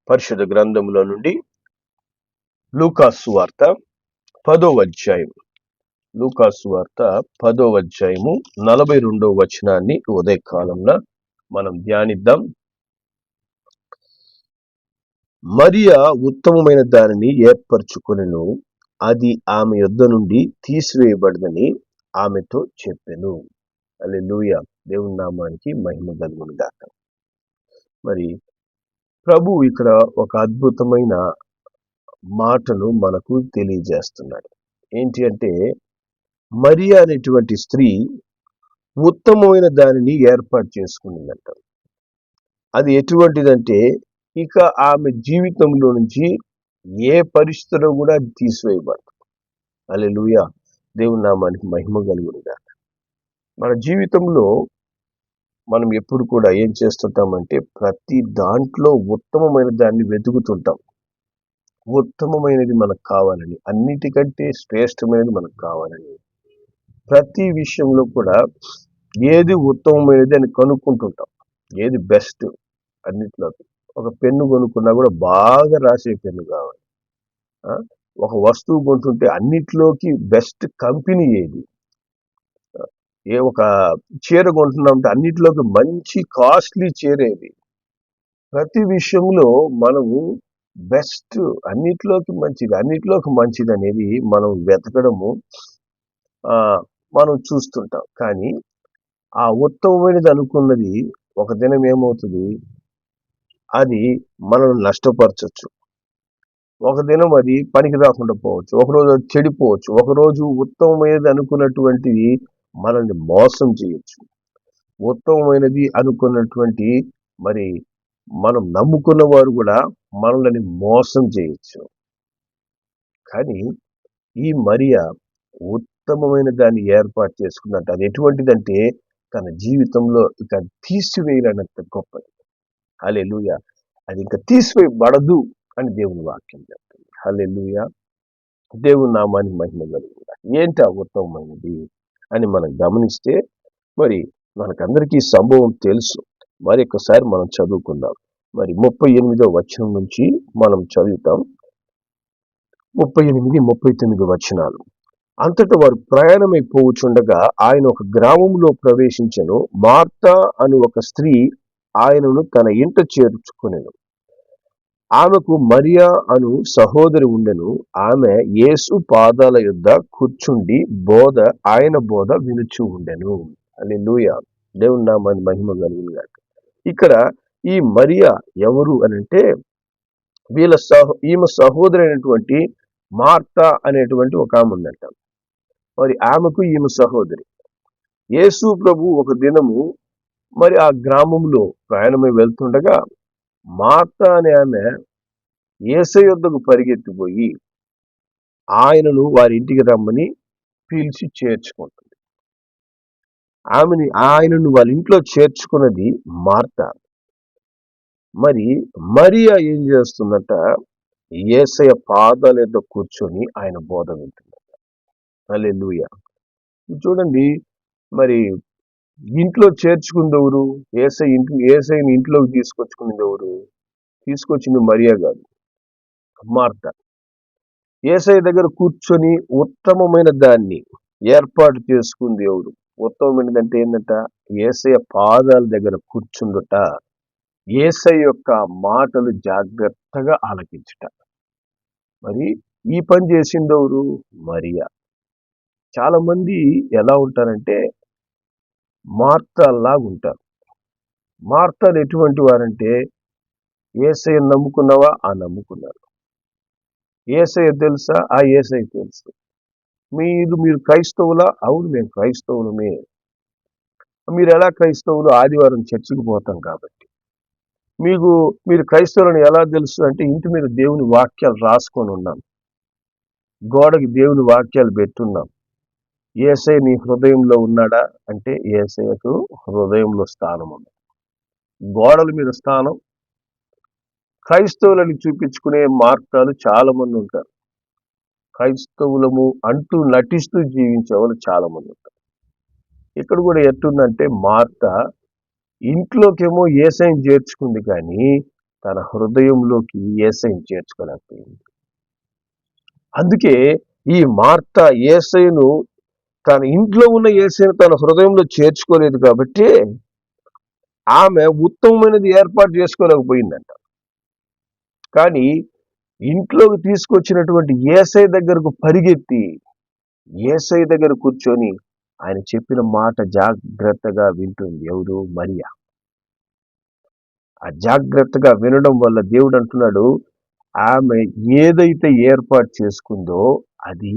పరిశుద్ధ గ్రంథంలో నుండి లూకాసు సువార్త 10వ అధ్యాయం. లూకాసు వార్త 10వ అధ్యాయము 42వ వచనాన్ని ఉదయకాలంలో మనం ధ్యానిద్దాం. మరియా ఉత్తమమైన దానిని ఏర్పరచుకొనెను, అది ఆమె యొద్ద నుండి తీసివేయబడదని ఆమెతో చెప్పెను. హల్లెలూయా. దేవుని నామానికి మహిమ కలుగును గాక. మరి ప్రభు ఇక్కడ ఒక అద్భుతమైన మాటను మనకు తెలియజేస్తున్నాడు. ఏంటి అంటే, మరియా అనేటువంటి స్త్రీ ఉత్తమమైన దానిని ఏర్పాటు చేసుకునిందంట. అది ఎటువంటిదంటే, ఇక ఆమె జీవితంలో నుంచి ఏ పరిస్థితిలో కూడా అది తీసివేయబడదు. హల్లెలూయా. దేవుని నామానికి మహిమ కలుగును గాక. మన జీవితంలో మనం ఎప్పుడు కూడా ఏం చేస్తుంటామంటే, ప్రతి దాంట్లో ఉత్తమమైన దాన్ని వెతుకుతుంటాం. ఉత్తమమైనది మనకు కావాలని, అన్నిటికంటే శ్రేష్టమైనది మనకు కావాలని, ప్రతి విషయంలో కూడా ఏది ఉత్తమమైనది అని కనుక్కుంటుంటాం. ఏది బెస్ట్ అన్నిట్లోకి. ఒక పెన్ను కొనుక్కున్నా కూడా బాగా రాసే పెన్ను కావాలి. ఒక వస్తువు కొంటుంటే అన్నిట్లోకి బెస్ట్ కంపెనీ ఏది, ఒక చీర కొంటున్నామంటే అన్నిట్లోకి మంచి కాస్ట్లీ చీర ఏది. ప్రతి విషయంలో మనము బెస్ట్, అన్నిట్లోకి మంచిది అనేది మనం వెతకడము మనం చూస్తుంటాం. కానీ ఆ ఉత్తమమైనది అనుకున్నది ఒక దినం ఏమవుతుంది, అది మనల్ని నష్టపరచచ్చు. ఒక దినం అది పనికి రాకుండా పోవచ్చు, ఒకరోజు అది చెడిపోవచ్చు, ఒకరోజు ఉత్తమమైనది అనుకున్నటువంటిది మనల్ని మోసం చేయొచ్చు. ఉత్తమమైనది అనుకున్నటువంటి మరి మనం నమ్ముకున్న వారు కూడా మనల్ని మోసం చేయొచ్చు. కానీ ఈ మరియా ఉత్తమమైన దాన్ని ఏర్పాటు చేసుకున్నట్టు. అది ఎటువంటిదంటే, తన జీవితంలో ఇక తీసివేయలేనంత గొప్పది. హల్లెలూయా. అది ఇంకా తీసివేయబడదు అని దేవుని వాక్యం చెప్తుంది. హల్లెలూయా. దేవుని నామానికి మహిమ కలుగును. ఏంటి ఆ ఉత్తమమైనది అని మనం గమనిస్తే, మరి మనకందరికీ సంభవం తెలుసు. మరి ఒకసారి మనం చదువుకుందాం. మరి 38వ వచనం నుంచి మనం చదువుతాం. 38, 39 వచనాలు. అంతటా వారు ప్రయాణమైపోవచ్చుండగా ఆయన ఒక గ్రామంలో ప్రవేశించెను. మార్తా అను ఒక స్త్రీ ఆయనను తన ఇంట చేర్చుకొనెను. ఆమెకు మరియా అను సహోదరి ఉండెను. ఆమె యేసు పాదాల యొద్ద కూర్చుండి ఆయన బోధ వినుచు ఉండెను. హల్లెలూయా. దేవుని నామానికి మహిమ కలుగును గాక. ఇక్కడ ఈ మరియా ఎవరు అనంటే, ఈమె సహోదరి అయినటువంటి మార్తా అనేటువంటి ఒక ఆమె ఉందంట. మరి ఆమెకు ఈమె సహోదరి. యేసు ప్రభు ఒక దినము మరి ఆ గ్రామంలో ప్రయాణమై వెళ్తుండగా, మార్తా అనే ఆమె యేసయ్య యొద్దకు పరిగెత్తిపోయి ఆయనను వారి ఇంటికి రమ్మని పిలిచి చేర్చుకుంటుంది. ఆయనను వాళ్ళ ఇంట్లో చేర్చుకున్నది మార్తా. మరి మరియా ఏం చేస్తుందట, యేసయ్య పాదాల యొద్ద కూర్చొని ఆయన బోధ వింటుందట. హల్లెలూయా. చూడండి, మరి ఇంట్లో చేర్చుకుంది ఎవరు? యేసయ్యని ఇంట్లోకి తీసుకొచ్చుకునేది ఎవరు? తీసుకొచ్చింది మరియా కాదు, మార్తా. యేసయ్య దగ్గర కూర్చొని ఉత్తమమైన దాన్ని ఏర్పాటు చేసుకుంది ఎవరు? ఉత్తమమైనది అంటే ఏంటంట, యేసయ్య పాదాల దగ్గర కూర్చుండుట, యేసయ్య యొక్క మాటలు జాగ్రత్తగా ఆలకించుట. మరి ఈ పని చేసింది ఎవరు? మరియా. చాలా మంది ఎలా ఉంటారంటే, మార్తాల్లాగా ఉంటారు. మార్తాలు ఎటువంటి వారంటే, యేసయ్య నమ్ముకున్నావా? నమ్ముకున్నారు. యేసయ్య తెలుసా? యేసయ్య తెలుసు. మీరు క్రైస్తవులా? అవును, మేము క్రైస్తవులమే. మీరు ఎలా క్రైస్తవులు? ఆదివారం చర్చికి పోతాం కాబట్టి. మీరు క్రైస్తవులను ఎలా తెలుసు అంటే, ఇంటి మీద దేవుని వాక్యాలు రాసుకొని ఉన్నాం, గోడకి దేవుని వాక్యాలు పెట్టున్నాం. యేసయ్య నీ హృదయంలో ఉన్నాడా అంటే, యేసయ్యకు హృదయంలో స్థానం ఉంది. గోడల మీద స్థానం. క్రైస్తవులని చూపించుకునే మార్గాలు చాలా మంది ఉంటారు. క్రైస్తవులము అంటూ నటిస్తూ జీవించే వాళ్ళు చాలా మంది ఉంటారు. ఇక్కడ కూడా ఎట్టుందంటే, మార్తా ఇంట్లోకేమో యేసయ్యని చేర్చుకుంది, కానీ తన హృదయంలోకి యేసయ్యను చేర్చుకోలేకపోయింది. అందుకే ఈ మార్త యేసయ్యను తన ఇంట్లో ఉన్న యేసయ్యను తన హృదయంలో చేర్చుకోలేదు కాబట్టి ఆమె ఉత్తమమైనది ఏర్పాటు చేసుకోలేకపోయిందంట. కానీ ఇంట్లోకి తీసుకొచ్చినటువంటి యేసయ్య దగ్గరకు పరిగెత్తి యేసయ్య దగ్గర కూర్చొని ఆయన చెప్పిన మాట జాగ్రత్తగా వింటుంది. ఎవరు? మరియా. ఆ జాగ్రత్తగా వినడం వల్ల దేవుడు అంటున్నాడు, ఆమె ఏదైతే ఏర్పాటు చేసుకుందో అది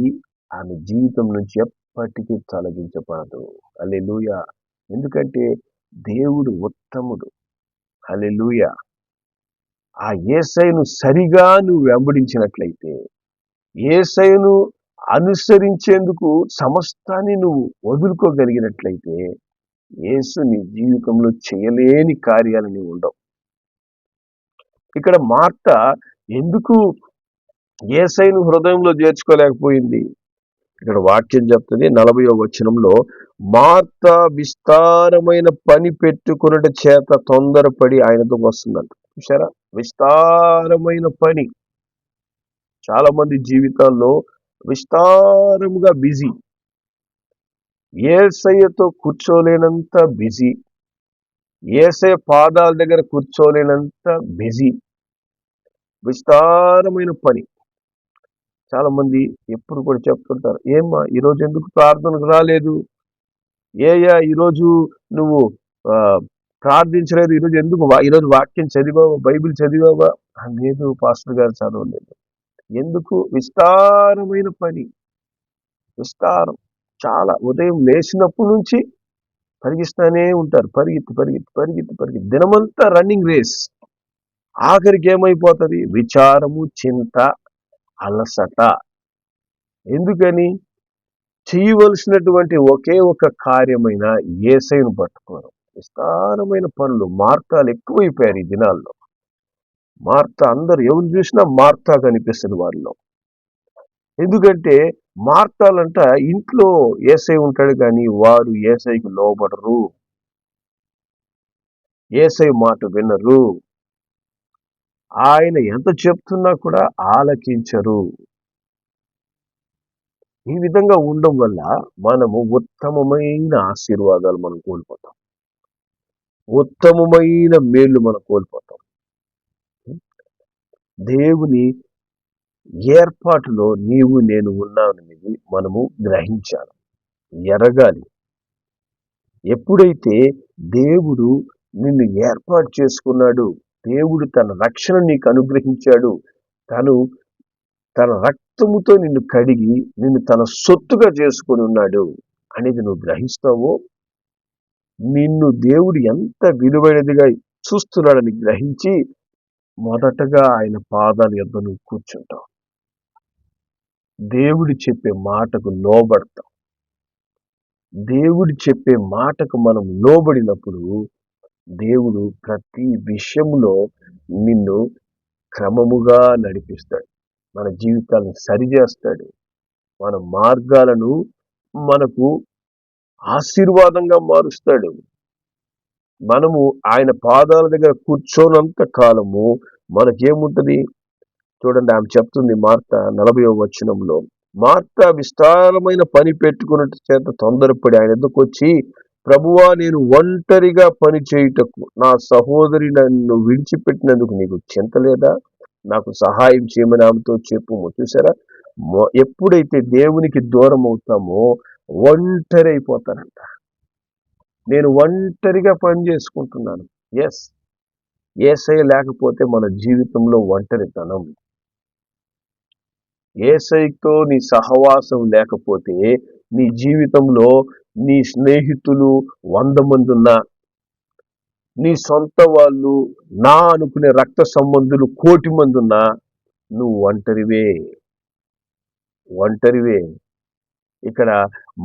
ఆమె జీవితం నుంచి ఎప్పటికీ తొలగించబడదు. హల్లెలూయా. ఎందుకంటే దేవుడు ఉత్తముడు. హల్లెలూయా. ఆ యేసయ్యను సరిగా నువ్వు వెంబడించినట్లయితే, యేసయ్యను అనుసరించేందుకు సమస్తాన్ని నువ్వు వదులుకోగలిగినట్లయితే, యేసు నీ జీవితంలో చేయలేని కార్యాలు నీవు ఉండవు. ఇక్కడ మార్త ఎందుకు యేసయ్యను హృదయంలో చేర్చుకోలేకపోయింది? ఇక్కడ వాక్యం చెప్తుంది 40వ వచనంలో, మార్త విస్తారమైన పని పెట్టుకున్నట చేత తొందరపడి ఆయనతో వస్తుందంట. చూసారా? విస్తారమైన పని. చాలా మంది జీవితాల్లో విస్తారముగా బిజీ, యేసయ్యతో కూర్చోలేనంత బిజీ, యేసయ్య పాదాల దగ్గర కూర్చోలేనంత బిజీ, విస్తారమైన పని. చాలా మంది ఎప్పుడు కూడా చెప్తుంటారు, ఏమ్మా ఈరోజు ఎందుకు ప్రార్థనకు రాలేదు? ఈరోజు నువ్వు ప్రార్థించలేదు? ఈరోజు ఎందుకు ఈరోజు వాక్యం చదివావా? బైబిల్ చదివావా? లేదు పాస్టర్ గారు, చదవలేదు. ఎందుకు? విస్తారమైన పని. విస్తారం. చాలా. ఉదయం లేచినప్పటి నుంచి పరిగిస్తూనే ఉంటారు. పరిగెత్తి పరిగెత్తి పరిగెత్తి పరిగెత్తి దినమంతా రన్నింగ్ రేస్. ఆఖరికి ఏమైపోతుంది? విచారము, చింత, అలసట. ఎందుకని? చేయవలసినటువంటి ఒకే ఒక కార్యమైన యేసయ్యను పట్టుకోరు. విస్తారమైన పనులు. మార్తాలు ఎక్కువైపోయారు ఈ దినాల్లో. మార్త, అందరు ఎవరు చూసినా మార్తా కనిపిస్తుంది వారిలో. ఎందుకంటే మార్తాలంట ఇంట్లో యేసయ్య ఉంటాడు కానీ వారు యేసయ్యకు లోబడరు, యేసయ్య మాట వినరు, ఆయన ఎంత చెప్తున్నా కూడా ఆలకించరు. ఈ విధంగా ఉండడం వల్ల మనము ఉత్తమమైన ఆశీర్వాదాలు మనం కోల్పోతాం, ఉత్తమమైన మేలు మనం కోల్పోతాం. దేవుని ఏర్పాటులో నీవు నేను ఉన్నాననేది మనము గ్రహించాలి, ఎరగాలి. ఎప్పుడైతే దేవుడు నిన్ను ఏర్పాటు చేసుకున్నాడు, దేవుడు తన రక్షణ నీకు అనుగ్రహించాడు, తన రక్తముతో నిన్ను కడిగి నిన్ను తన సొత్తుగా చేసుకొని ఉన్నాడు అనేది నువ్వు గ్రహిస్తావో, నిన్ను దేవుడు ఎంత విలువైనదిగా చూస్తున్నాడని గ్రహించి మొదటగా ఆయన పాదాల యొద్ద నువ్వు కూర్చుంటావు. దేవుడు చెప్పే మాటకు లోబడతాం. దేవుడు చెప్పే మాటకు మనం లోబడినప్పుడు దేవుడు ప్రతి విషయంలో నిన్ను క్రమముగా నడిపిస్తాడు, మన జీవితాలను సరిచేస్తాడు, మన మార్గాలను మనకు ఆశీర్వాదంగా మారుస్తాడు. మనము ఆయన పాదాల దగ్గర కూర్చోనంత కాలము మనకేముంటది? చూడండి, ఆమె చెప్తుంది మార్త 40వ వచనంలో, మార్త విస్తారమైన పని పెట్టుకున్నట్టు చేత తొందరపడి ఆయన ఎద్దుకు వచ్చి, ప్రభువా, నేను ఒంటరిగా పని చేయుటకు నా సహోదరి నన్ను విడిచిపెట్టినందుకు నీకు చింత లేదా? నాకు సహాయం చేయమని ఆమెతో చెప్పుము. చూసారా? ఎప్పుడైతే దేవునికి దూరం అవుతామో ఒంటరి అయిపోతారంట. నేను ఒంటరిగా పని చేసుకుంటున్నాను. యేసయ్య లేకపోతే మన జీవితంలో ఒంటరితనం. యేసయ్యతో నీ సహవాసం లేకపోతే నీ జీవితంలో నీ స్నేహితులు 100 మంది ఉన్నా, నీ సొంత వాళ్ళు, నా అనుకునే రక్త సంబంధులు 1,000,000 మంది ఉన్నా, నువ్వు ఒంటరివే. ఇక్కడ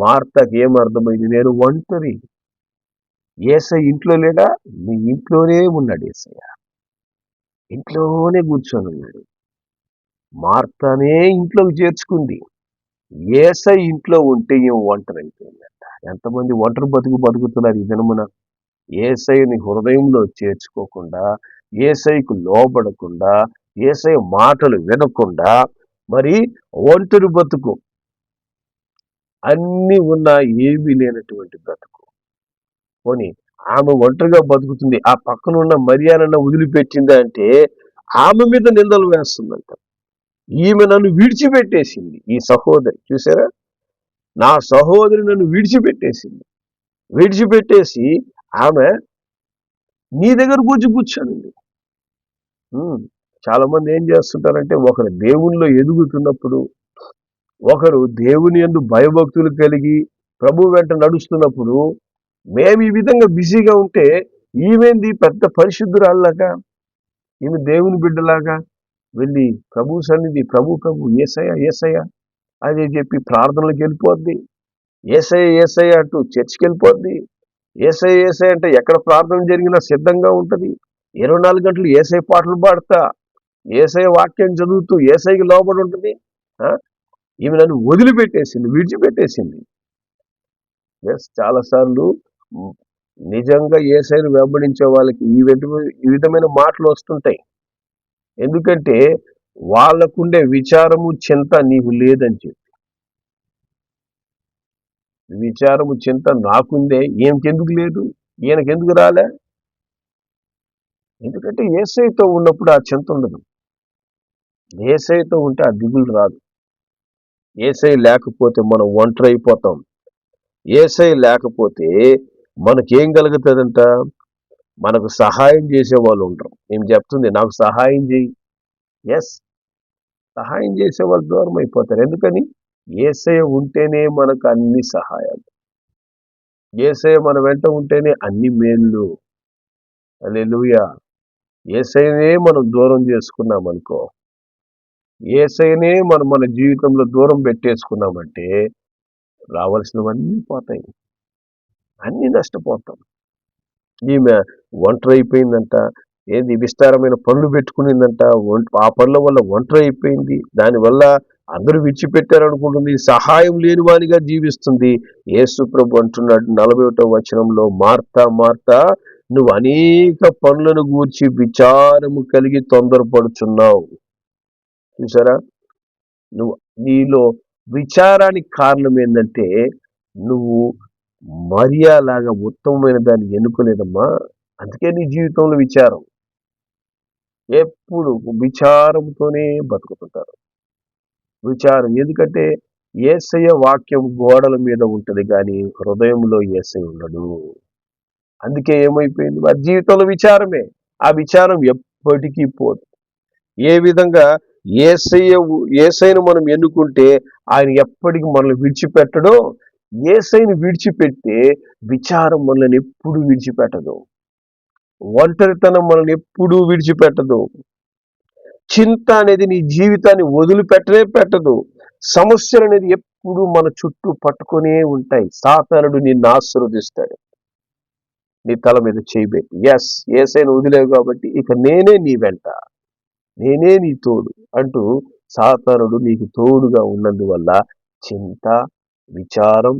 మార్తకి ఏమర్థమైంది? నేను ఒంటరి. యేసయ్య ఇంట్లో లేడా? నీ ఇంట్లోనే ఉన్నాడు యేసయ్య. ఇంట్లోనే కూర్చొని ఉన్నాడు. మార్తనే ఇంట్లోకి చేర్చుకుంది. యేసయ్య ఇంట్లో ఉంటే ఏం ఒంటరి అయిపోయిందంట. ఎంతమంది ఒంటరి బతుకుతున్నారు ఈ దినమున? యేసయ్యని హృదయంలో చేర్చుకోకుండా యేసయ్యకు లోబడకుండా, యేసయ్య మాటలు వినకుండా, మరి ఒంటరి బతుకు, అన్ని ఉన్నా ఏమీ లేనటువంటి బ్రతుకు. పోనీ ఆమె ఒంటరిగా బతుకుతుంది, ఆ పక్కన ఉన్న మరియానన్న వదిలిపెట్టిందా అంటే ఆమె మీద నిందలు వేస్తుందంట. ఈమె నన్ను విడిచిపెట్టేసింది. ఈ సహోదరి చూసారా, నా సహోదరి నన్ను విడిచిపెట్టేసింది. విడిచిపెట్టేసి ఆమె నీ దగ్గరకు వచ్చి కూర్చోనండి. చాలా మంది ఏం చేస్తుంటారంటే, ఒకరు దేవునిలో ఎదుగుతున్నప్పుడు, ఒకరు దేవుని యందు భయభక్తులు కలిగి ప్రభు వెంట నడుస్తున్నప్పుడు, మేము ఈ విధంగా బిజీగా ఉంటే ఈమెంది పెద్ద పరిశుద్ధురాల్లాగా, ఈమె దేవుని బిడ్డలాగా వెళ్ళి ప్రభు సన్నిధి, ప్రభు ఏసయ్య ఏసయ్య అని చెప్పి ప్రార్థనలకు వెళ్ళిపోద్ది. ఏసయ్య ఏసయ్య అంటూ చర్చికి వెళ్ళిపోద్ది. ఏసయ్య ఏసయ్య అంటే ఎక్కడ ప్రార్థన జరిగినా సిద్ధంగా ఉంటది. 24 గంటలు ఏసయ్య పాటలు పాడతా, ఏసయ్య వాక్యం చదువుతూ ఏసయ్యకి లోబడి ఉంటుంది. ఈమె నన్ను వదిలిపెట్టేసింది, విడిచిపెట్టేసింది. ఎస్, చాలాసార్లు నిజంగా ఏసయ్యను వెంబడించే వాళ్ళకి ఈ విధమైన మాటలు వస్తుంటాయి. ఎందుకంటే వాళ్ళకుండే విచారము చింత నీకు లేదని చెప్పి. విచారము చింత నాకుందే, ఈయనకెందుకు లేదు, ఈయనకెందుకు రాలే? ఎందుకంటే యేసయ్యతో ఉన్నప్పుడు ఆ చింత ఉండదు. యేసయ్యతో ఉంటే ఆ దిగులు రాదు. యేసయ్య లేకపోతే మనం ఒంటరి అయిపోతాం. యేసయ్య లేకపోతే మనకేం కలుగుతుందంట? మనకు సహాయం చేసే వాళ్ళు ఉంటారు. ఏం చెప్తుంది, నాకు సహాయం చేయి. ఎస్, సహాయం చేసే వాళ్ళు దూరం అయిపోతారు. ఎందుకని? యేసయ్య ఉంటేనే మనకు అన్ని సహాయాలు. యేసయ్య మన వెంట ఉంటేనే అన్ని మేళ్ళు. హల్లెలూయా. యేసయ్యనే మనం దూరం చేసుకున్నాం అనుకో, యేసయ్యనే మనం మన జీవితంలో దూరం పెట్టేసుకున్నామంటే రావాల్సినవన్నీ పోతాయి, అన్ని నష్టపోతాం. ఈమె ఒంటరి అయిపోయిందంట. ఏది విస్తారమైన పనులు పెట్టుకునిందంట, ఆ పనుల వల్ల ఒంటరి అయిపోయింది. దానివల్ల అందరూ విడిచిపెట్టారు అనుకుంటుంది, సహాయం లేని వానిగా జీవిస్తుంది. యేసు ప్రభు అంటున్నాడు 41వ వచనంలో, మార్తా మార్తా, నువ్వు అనేక పనులను గూర్చి విచారము కలిగి తొందరపడుచున్నావు. చూసారా, నీలో విచారానికి కారణం ఏంటంటే నువ్వు మరియాలాగా ఉత్తమమైన దాన్ని ఎన్నుకోలేదమ్మా. అందుకే నీ జీవితంలో విచారం. ఎప్పుడు విచారంతోనే బతుకుతుంటారు. విచారం ఎందుకంటే యేసయ్య వాక్యం గోడల మీద ఉంటది కానీ హృదయంలో యేసయ్య ఉండడు. అందుకే ఏమైపోయింది, వారి జీవితంలో విచారమే. ఆ విచారం ఎప్పటికీ పోదు. ఏ విధంగా యేసయ్యను మనం ఎన్నుకుంటే ఆయన ఎప్పటికి మనల్ని విడిచిపెట్టడో, యేసయ్యను విడిచిపెట్టే విచారం మనల్ని ఎప్పుడు విడిచిపెట్టదు. ఒంటరితనం మనల్ని ఎప్పుడూ విడిచిపెట్టదు. చింత అనేది నీ జీవితాన్ని వదిలిపెట్టనే పెట్టదు. సమస్యలు అనేది ఎప్పుడు మన చుట్టూ పట్టుకునే ఉంటాయి. సాతానుడు నిన్ను ఆశీర్వదిస్తాడు, నీ తల మీద చేయబెట్టి. ఎస్, యేసయ్యను వదిలేవు కాబట్టి ఇక నేనే నీ వెంట, నేనే నీ తోడు అంటూ సాతానుడు నీకు తోడుగా ఉన్నందువల్ల చింత, విచారం,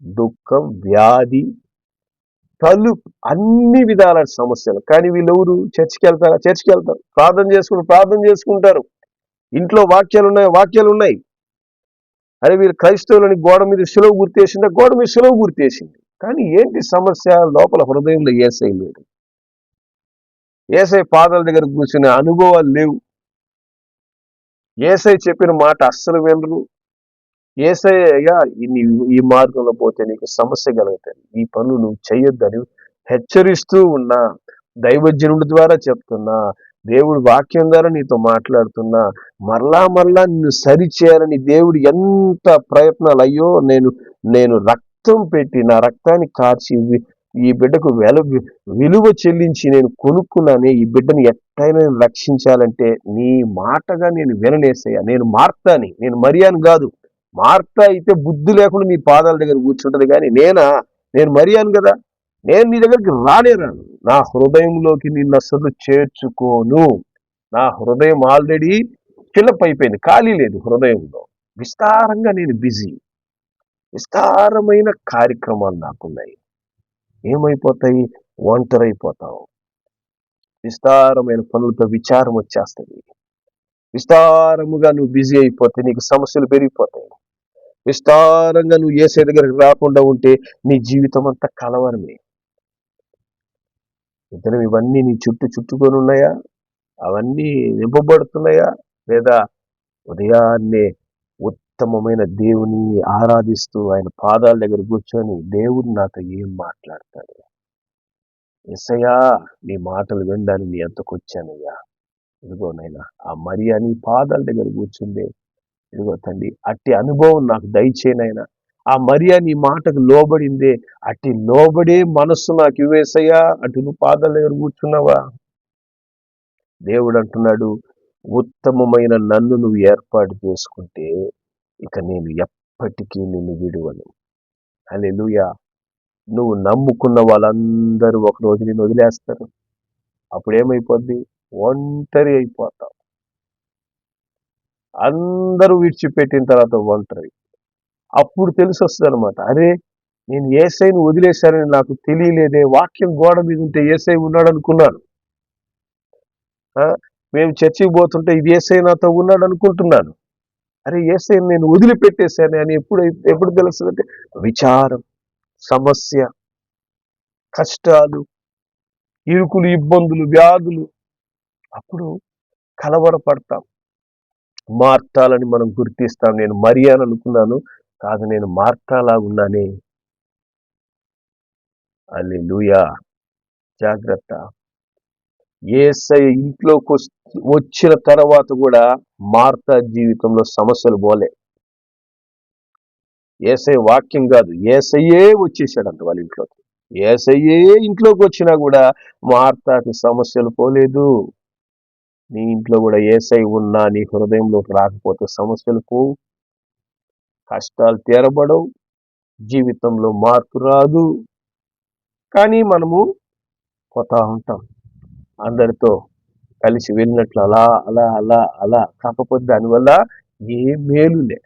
దుఃఖం, వ్యాధి, అన్ని విధాల సమస్యలు. కానీ వీళ్ళెవరు చర్చికి వెళ్తారా? చర్చికి వెళ్తారు, ప్రార్థన చేసుకుంటారు. ఇంట్లో వాక్యాలు ఉన్నాయి. అదే వీళ్ళు క్రైస్తవులని గోడ మీద శిలువ గుర్తేసిందా? గోడ మీద శిలువ గుర్తేసింది. కానీ ఏంటి సమస్య? లోపల హృదయంలో యేసయ్య లేడు. యేసయ్య పాదాల దగ్గర కూర్చునే అనుభవాలు లేవు. యేసయ్య చెప్పిన మాట అస్సలు వినరు. యేసయ్య ఈ మార్గంలో పోతే నీకు సమస్య కలుగుతుంది, ఈ పనులు నువ్వు చెయ్యొద్దని హెచ్చరిస్తూ ఉన్నా, దైవజనుడి ద్వారా చెప్తున్నా, దేవుడి వాక్యం ద్వారా నీతో మాట్లాడుతున్నా, మరలా నిన్ను సరిచేయాలని దేవుడు ఎంత ప్రయత్నాలు. అయ్యో, నేను రక్తం పెట్టి, నా రక్తాన్ని కార్చి ఈ బిడ్డకు విలువ చెల్లించి నేను కొనుక్కున్నానే, ఈ బిడ్డని ఎట్టయినా నేను రక్షించాలంటే నీ మాటగా నేను వినలేసయ్యా. నేను మార్తాని, నేను మరియాను కాదు. మార్తా అయితే బుద్ధి లేకుండా నీ పాదాల దగ్గర కూర్చుంటది, కానీ నేను మరియాను కదా, నేను నీ దగ్గరికి రాను. నా హృదయంలోకి నిన్ను అసలు చేర్చుకోను. నా హృదయం ఆల్రెడీ ఫిలప్ అయిపోయింది, ఖాళీ లేదు హృదయంలో. విస్తారంగా నేను బిజీ, విస్తారమైన కార్యక్రమాలు నాకున్నాయి. ఏమైపోతాయి? ఒంటరైపోతావు. విస్తారమైన పనులతో విచారం వచ్చేస్తుంది. విస్తారముగా నువ్వు బిజీ అయిపోతే నీకు సమస్యలు పెరిగిపోతాయి. విస్తారంగా నువ్వు యేసయ్య దగ్గరికి రాకుండా ఉంటే నీ జీవితం అంతా కలవరమే. ఇవన్నీ నీ చుట్టుకొని ఉన్నాయా? అవన్నీ నింపబడుతున్నాయా? లేదా ఉదయాన్నే ఉత్తమమైన దేవుని ఆరాధిస్తూ ఆయన పాదాల దగ్గర కూర్చొని దేవుడు నాతో ఏం మాట్లాడతాడు, యేసయ్యా నీ మాటలు వినడానికి నీ అంతకు వచ్చానయ్యా, ఇదిగోనైనా ఆ మరియా నీ పాదాల దగ్గర కూర్చుందే, ఇదిగో తండ్రి అట్టి అనుభవం నాకు దయచేనైనా, ఆ మరియా నీ మాటకు లోబడిందే, అట్టి లోబడే మనస్సు నాకు ఇవ్వేసయ్యా, అటు నువ్వు పాదాల దగ్గర కూర్చున్నావా? దేవుడు అంటున్నాడు, ఉత్తమమైన నన్ను నువ్వు ఏర్పాటు చేసుకుంటే ఇక నేను ఎప్పటికీ నిన్ను విడువను. హల్లెలూయా. నువ్వు నమ్ముకున్న వాళ్ళందరూ ఒకరోజు నిన్ను వదిలేస్తారు. అప్పుడేమైపోద్ది? ఒంటరి అయిపోతావు. అందరూ విడిచిపెట్టిన తర్వాత ఒంటరి. అప్పుడు తెలిసి వస్తుంది అనమాట, అరే నేను యేసయ్యను వదిలేశానని నాకు తెలియలేదే, వాక్యం గోడ మీద ఉంటే యేసయ్య ఉన్నాడు అనుకున్నాను. మేము చర్చికి పోతుంటే ఇది యేసయ్య నాతో ఉన్నాడు అనుకుంటున్నాను. అరే యేసయ్యను నేను వదిలిపెట్టేశాను అని ఎప్పుడు తెలుస్తుందంటే విచారం, సమస్య, కష్టాలు, ఇరుకులు, ఇబ్బందులు, వ్యాధులు, అప్పుడు కలవరపడతాం. మార్తాలని మనం గుర్తిస్తాం. నేను మరియా అని అనుకున్నాను, కాదు నేను మార్తాలా ఉన్నానే. హల్లెలూయా. జాగ్రత్త. యేసయ్య ఇంట్లోకి వచ్చిన తర్వాత కూడా మార్తా జీవితంలో సమస్యలు పోలే. యేసయ్య వాక్యం కాదు, యేసయ్యే వచ్చేసాడంట వాళ్ళ ఇంట్లోకి. యేసయ్యే ఇంట్లోకి వచ్చినా కూడా మార్తాకి సమస్యలు పోలేదు. నీ ఇంట్లో కూడా యేసయ్య ఉన్నా నీ హృదయంలోకి రాకపోతే సమస్యలు పోవు, కష్టాలు తీరబడవు, జీవితంలో మార్పు రాదు. కానీ మనము పోతా ఉంటాం అందరితో కలిసి వెళ్ళినట్లు అలా అలా అలా అలా, కాకపోతే దానివల్ల ఏ మేలులే.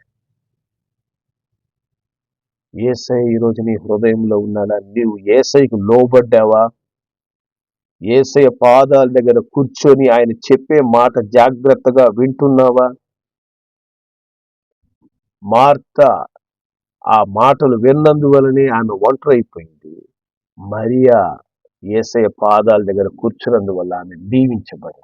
యేసయ్య ఈరోజు నీ హృదయంలో ఉన్నాడా? నీవు యేసయ్యకు లోబడ్డావా? యేసయ్య పాదాల దగ్గర కూర్చొని ఆయన చెప్పే మాట జాగ్రత్తగా వింటున్నావా? మార్తా ఆ మాటలు విన్నందువలనే ఆమె ఒంటరి అయిపోయింది. మరియా యేసయ్య పాదాల దగ్గర కూర్చున్నందువల్ల ఆమె దీవించబడింది.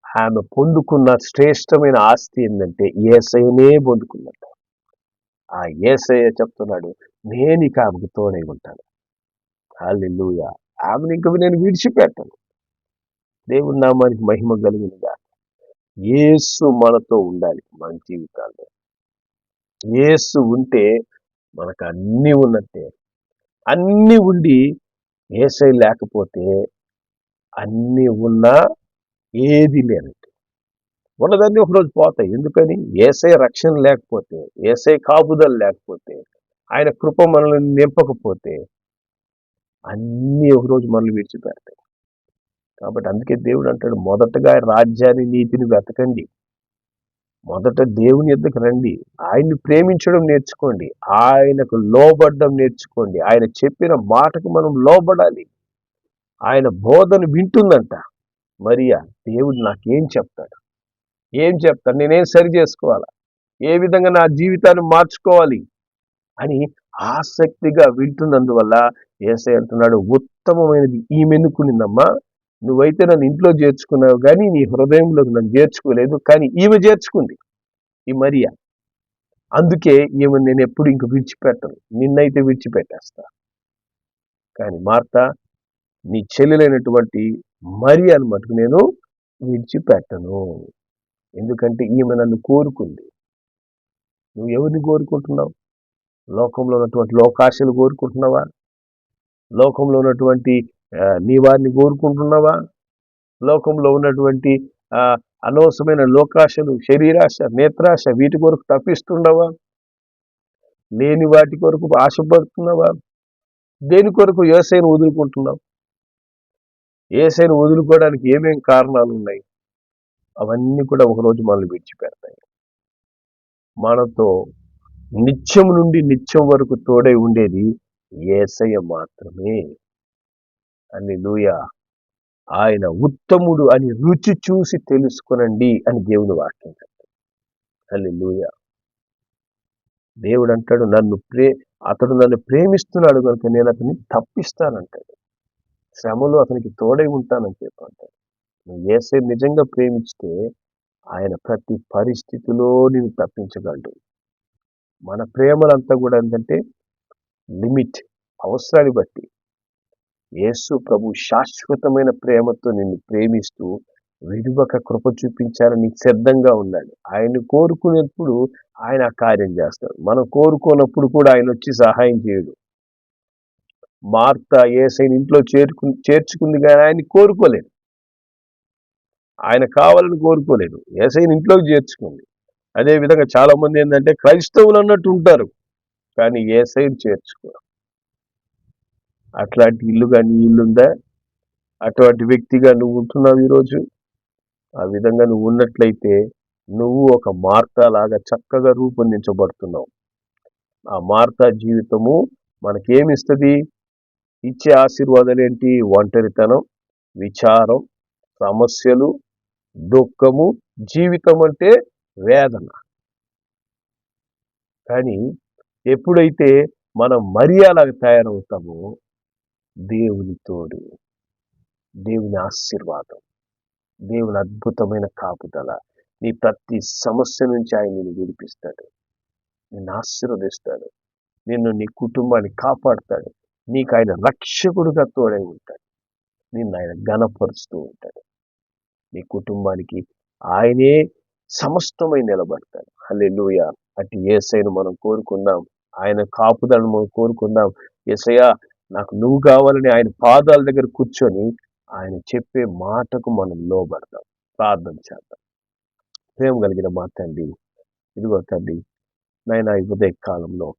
ఆమె పొందుకున్న శ్రేష్టమైన ఆస్తి ఏంటంటే యేసయ్యనే పొందుకున్నట్టు. ఆ యేసయ్య చెప్తున్నాడు, నేను ఇక ఆమెకు తోడై ఉంటాను. హల్లెలూయా. ఆమెను ఇంక నేను విడిచిపెట్టను. దేవుని నామానికి మహిమ కలుగునుగా. యేసు మనతో ఉండాలి మన జీవితాల్లో. యేసు ఉంటే మనకు అన్నీ ఉన్నట్టే. అన్నీ ఉండి యేసయ్య లేకపోతే అన్నీ ఉన్నా ఏది లేనట్టు. ఉన్నదన్నీ ఒకరోజు పోతాయి. ఎందుకని? యేసయ్య రక్షణ లేకపోతే, యేసయ్య కాపుదల లేకపోతే, ఆయన కృప మనల్ని నింపకపోతే అన్నీ ఒకరోజు మనల్ని విడిచిపెడతాయి. కాబట్టి అందుకే దేవుడు అంటాడు, మొదటగా రాజ్యాన్ని నీతిని వెతకండి, మొదట దేవుని యొద్దకు రండి, ఆయన్ని ప్రేమించడం నేర్చుకోండి, ఆయనకు లోబడ్డం నేర్చుకోండి. ఆయన చెప్పిన మాటకు మనం లోబడాలి. ఆయన బోధన వింటుందంట మరియా. దేవుడు నాకేం చెప్తాడు, నేనేం సరి చేసుకోవాలా, ఏ విధంగా నా జీవితాన్ని మార్చుకోవాలి అని ఆసక్తిగా వింటున్నందువల్ల యేసయ్య అంటున్నాడు, ఉత్తమమైనది ఈమె ఎన్నుకునిందమ్మా, నువ్వైతే నన్ను ఇంట్లో చేర్చుకున్నావు కానీ నీ హృదయంలోకి నన్ను చేర్చుకోలేదు, కానీ ఈమె చేర్చుకుంది, ఈ మరియా. అందుకే ఈమె నేను ఎప్పుడు ఇంక విడిచిపెట్టను, నిన్నైతే విడిచిపెట్టేస్తా. కానీ మార్తా, నీ చెల్లెలైనటువంటి మరియాను మటుకు నేను విడిచిపెట్టను. ఎందుకంటే ఈమె నన్ను కోరుకుంది. నువ్వు ఎవరిని కోరుకుంటున్నావు? లోకంలో ఉన్నటువంటి లోకాశలు కోరుకుంటున్నావా? లోకంలో ఉన్నటువంటి నీ వారిని కోరుకుంటున్నావా? లోకంలో ఉన్నటువంటి అనవసరమైన లోకాశలు, శరీరాశ, నేత్రాశ, వీటి కొరకు తప్పిస్తుండవా? లేని వాటి కొరకు ఆశపడుతున్నావా? దేని కొరకు యేసయ్యను వదులుకుంటున్నావు? యేసయ్యను వదులుకోవడానికి ఏమేం కారణాలు ఉన్నాయి? అవన్నీ కూడా ఒకరోజు మనల్ని విడిచిపెడతాయి. మనతో నిత్యం నుండి నిత్యం వరకు తోడై ఉండేది యేసయ్య మాత్రమే. హల్లెలూయా. ఆయన ఉత్తముడు అని రుచి చూసి తెలుసుకొనండి అని దేవుని వాక్యం. హల్లెలూయా. దేవుడు అంటాడు, అతడు నన్ను ప్రేమిస్తున్నాడు కనుక నేను అతన్ని తప్పిస్తానంటాడు. శ్రమలో అతనికి తోడై ఉంటానని చెప్పంటాడు. నువ్వు యేసయ్యని నిజంగా ప్రేమిస్తే ఆయన ప్రతి పరిస్థితిలో నిన్ను తప్పించగలడు. మన ప్రేమలంతా కూడా ఏంటంటే లిమిట్, అవసరాన్ని బట్టి. యేసు ప్రభు శాశ్వతమైన ప్రేమతో నిన్ను ప్రేమిస్తూ విడువక కృప చూపించాలని సిద్ధంగా ఉన్నాడు. ఆయన కోరుకునేప్పుడు ఆయన ఆ కార్యం చేస్తాడు. మనం కోరుకున్నప్పుడు కూడా ఆయన వచ్చి సహాయం చేయడు. మార్త యేసయ్యని ఇంట్లో చేర్చుకుంది కానీ ఆయన్ని కోరుకోలేదు. ఆయన కావాలని కోరుకోలేదు, యేసయ్యని ఇంట్లోకి చేర్చుకుంది. అదే విధంగా చాలా మంది ఏంటంటే క్రైస్తవులు అన్నట్టు ఉంటారు కానీ యేసయ్యని చేర్చుకోరు. అట్లాంటి ఇల్లుగా నీ ఇల్లుందా? అటువంటి వ్యక్తిగా నువ్వు ఉంటున్నావు ఈరోజు? ఆ విధంగా నువ్వు ఉన్నట్లయితే నువ్వు ఒక మార్తా లాగా చక్కగా రూపొందించబడుతున్నావు. ఆ మార్తా జీవితము మనకేమిస్తుంది? ఇచ్చే ఆశీర్వాదాలు ఏంటి? ఒంటరితనం, విచారం, సమస్యలు, దుఃఖము. జీవితం అంటే వేదన. కానీ ఎప్పుడైతే మనం మరియలాగా తయారవుతామో దేవుని తోడు, దేవుని ఆశీర్వాదం, దేవుని అద్భుతమైన కాపుదల, నీ ప్రతి సమస్య నుంచి ఆయన నిన్ను విడిపిస్తాడు, నిన్ను ఆశీర్వదిస్తాడు, నిన్ను నీ కుటుంబాన్ని కాపాడుతాడు. నీకు ఆయన రక్షకుడుగా తోడై ఉంటాడు. నిన్ను ఆయన ఘనపరుస్తూ ఉంటాడు. నీ కుటుంబానికి ఆయనే సమస్తమై నిలబడతాడు. హల్లెలూయా. అటు యేసయ్యను మనం కోరుకుందాం, ఆయన కాపుదలను మనం కోరుకుందాం. యేసయ్యా నాకు నువ్వు కావాలని ఆయన పాదాల దగ్గర కూర్చొని ఆయన చెప్పే మాటకు మనం లోబడదాం. ప్రార్థన చేద్దాం. ప్రేమ కలిగిన మా తండ్రి, ఇదిగో తండ్రి నాయన, ఈ ఉదయ కాలంలో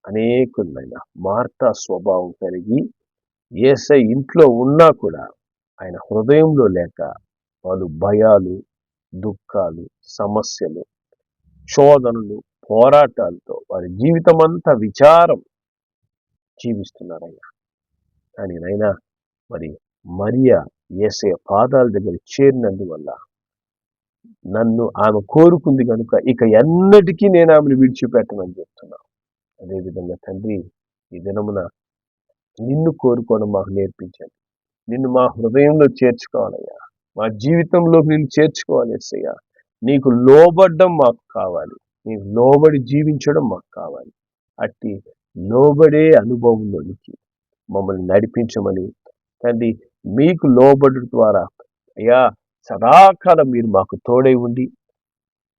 అనేకులైనా మార్తా స్వభావం కలిగి యేసయ్య ఇంట్లో ఉన్నా కూడా ఆయన హృదయంలో లేక వాళ్ళు భయాలు, దుఃఖాలు, సమస్యలు, శోధనలు, పోరాటాలతో వారి జీవితం అంతా విచారం జీవిస్తున్నారయ్యా. కానీ నైనా మరి మరియా యేసయ్య పాదాల దగ్గర చేరినందువల్ల నన్ను ఆమె కోరుకుంది కనుక ఇక ఎన్నటికీ నేను ఆమెను విడిచిపెట్టనని చెప్తున్నాను. అదేవిధంగా తండ్రి, ఈ దినమున నిన్ను కోరుకోవడం మాకు నేర్పించండి. నిన్ను మా హృదయంలో చేర్చుకోవాలయ్యా. మా జీవితంలో నిన్ను చేర్చుకోవాలి యేసయ్యా. నీకు లోబడ్డం మాకు కావాలి, నీకు లోబడి జీవించడం మాకు కావాలి. అట్టి లోబడే అనుభవంలోనికి మమ్మల్ని నడిపించమని తండ్రి, మీకు లోబడి ద్వారా అయ్యా సదాకాలం మీరు మాకు తోడై ఉండి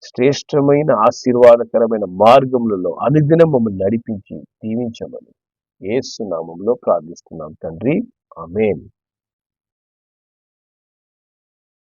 శ్రేష్టమైన ఆశీర్వాదకరమైన మార్గములలో అనుదినం మమ్మల్ని నడిపించి దీవించమని యేసు నామములో ప్రార్థిస్తున్నాం తండ్రి. ఆమేన్.